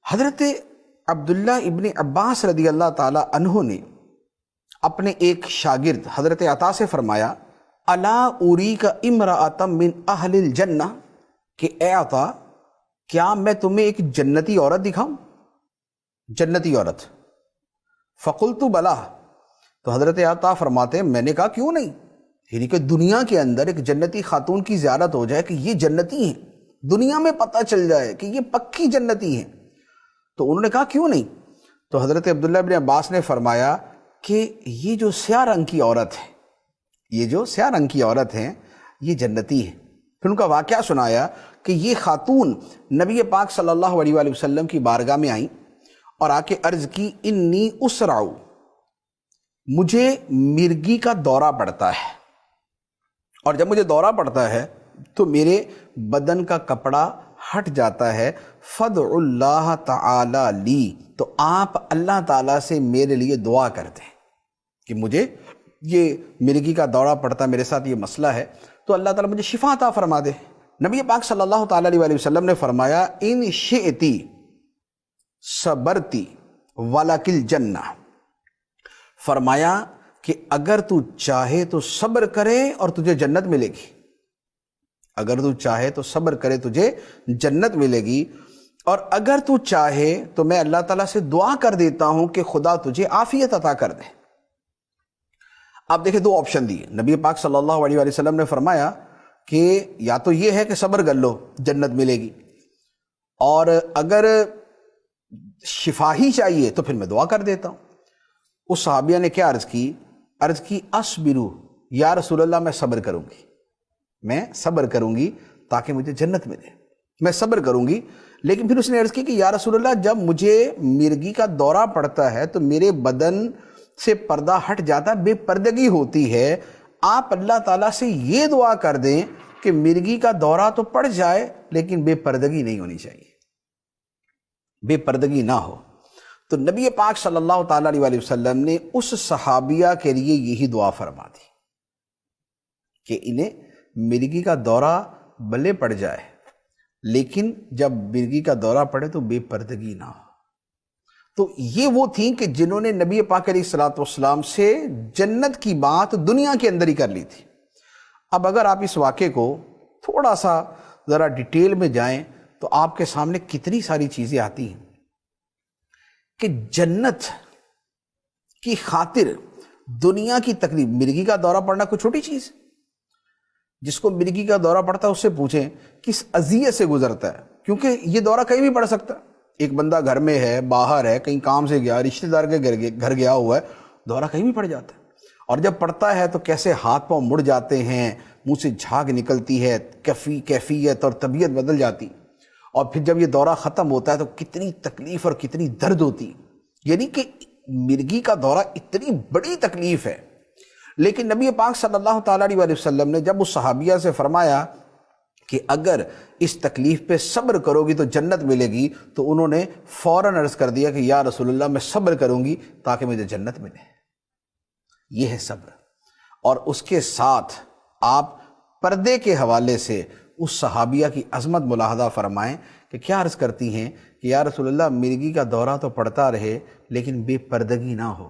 حضرت عبداللہ ابن عباس رضی اللہ تعالی عنہ نے اپنے ایک شاگرد حضرت عطا سے فرمایا، الا اریک امرأۃ من اہل الجنہ، کہ اے عطا کیا میں تمہیں ایک جنتی عورت دکھاؤں؟ جنتی عورت۔ فقلت بلا، تو حضرت عطا فرماتے ہیں میں نے کہا کیوں نہیں، یعنی کہ دنیا کے اندر ایک جنتی خاتون کی زیارت ہو جائے کہ یہ جنتی ہیں، دنیا میں پتہ چل جائے کہ یہ پکی جنتی ہیں۔ تو انہوں نے کہا کیوں نہیں؟ تو حضرت عبداللہ بن عباس نے فرمایا کہ یہ جو سیاہ رنگ کی عورت ہے، یہ جو سیاہ رنگ کی عورت ہیں یہ جنتی ہے۔ پھر ان کا واقعہ سنایا کہ یہ خاتون نبی پاک صلی اللہ علیہ وآلہ وسلم کی بارگاہ میں آئیں اور آ کے عرض کی، انی اسرع، مجھے مرگی کا دورہ پڑتا ہے، اور جب مجھے دورہ پڑتا ہے تو میرے بدن کا کپڑا ہٹ جاتا ہے، فدع اللہ تعالی لی، تو آپ اللہ تعالیٰ سے میرے لیے دعا کر دیں کہ مجھے یہ مرگی کا دورہ پڑتا ہے، میرے ساتھ یہ مسئلہ ہے، تو اللہ تعالیٰ مجھے شفا عطا فرما دے۔ نبی پاک صلی اللہ تعالیٰ علیہ وسلم نے فرمایا، ان شئتی صبرتی ولک الجنہ، فرمایا کہ اگر تو چاہے تو صبر کرے اور تجھے جنت ملے گی، اگر تو چاہے تو صبر کرے تجھے جنت ملے گی، اور اگر تو چاہے تو میں اللہ تعالیٰ سے دعا کر دیتا ہوں کہ خدا تجھے عافیت عطا کر دے۔ آپ دیکھیں دو آپشن دیے نبی پاک صلی اللہ علیہ وآلہ وسلم نے فرمایا کہ یا تو یہ ہے کہ صبر کر لو جنت ملے گی، اور اگر شفا ہی چاہیے تو پھر میں دعا کر دیتا ہوں۔ اس صحابیہ نے کیا عرض کی اصبرو یا رسول اللہ، میں صبر کروں گی، میں صبر کروں گی تاکہ مجھے جنت ملے، میں صبر کروں گی۔ لیکن پھر اس نے عرض کی کہ یا رسول اللہ، جب مجھے مرگی کا دورہ پڑتا ہے تو میرے بدن سے پردہ ہٹ جاتا ہے، بے پردگی ہوتی ہے، آپ اللہ تعالیٰ سے یہ دعا کر دیں کہ مرگی کا دورہ تو پڑ جائے لیکن بے پردگی نہیں ہونی چاہیے، بے پردگی نہ ہو۔ تو نبی پاک صلی اللہ تعالیٰ علیہ وآلہ وسلم نے اس صحابیہ کے لیے یہی دعا فرما دی کہ انہیں مرگی کا دورہ بھلے پڑ جائے لیکن جب مرگی کا دورہ پڑے تو بے پردگی نہ ہو۔ تو یہ وہ تھیں کہ جنہوں نے نبی پاک علیہ الصلوۃ والسلام سے جنت کی بات دنیا کے اندر ہی کر لی تھی۔ اب اگر آپ اس واقعے کو تھوڑا سا ذرا ڈیٹیل میں جائیں تو آپ کے سامنے کتنی ساری چیزیں آتی ہیں کہ جنت کی خاطر دنیا کی تکلیف، مرگی کا دورہ پڑنا کوئی چھوٹی چیز، جس کو مرگی کا دورہ پڑتا ہے اس سے پوچھیں کس اذیت سے گزرتا ہے، کیونکہ یہ دورہ کہیں بھی پڑ سکتا ہے۔ ایک بندہ گھر میں ہے، باہر ہے، کہیں کام سے گیا، رشتہ دار کے گھر گیا ہوا ہے، دورہ کہیں بھی پڑ جاتا ہے، اور جب پڑتا ہے تو کیسے ہاتھ پاؤں مڑ جاتے ہیں، منہ سے جھاگ نکلتی ہے، کیفیت اور طبیعت بدل جاتی، اور پھر جب یہ دورہ ختم ہوتا ہے تو کتنی تکلیف اور کتنی درد ہوتی، یعنی کہ مرگی کا دورہ اتنی بڑی تکلیف ہے۔ لیکن نبی پاک صلی اللہ تعالیٰ علیہ وآلہ وسلم نے جب اس صحابیہ سے فرمایا کہ اگر اس تکلیف پہ صبر کرو گی تو جنت ملے گی، تو انہوں نے فوراً عرض کر دیا کہ یا رسول اللہ، میں صبر کروں گی تاکہ مجھے جنت ملے۔ یہ ہے صبر۔ اور اس کے ساتھ آپ پردے کے حوالے سے اس صحابیہ کی عظمت ملاحظہ فرمائیں کہ کیا عرض کرتی ہیں کہ یا رسول اللہ، مرگی کا دورہ تو پڑتا رہے لیکن بے پردگی نہ ہو۔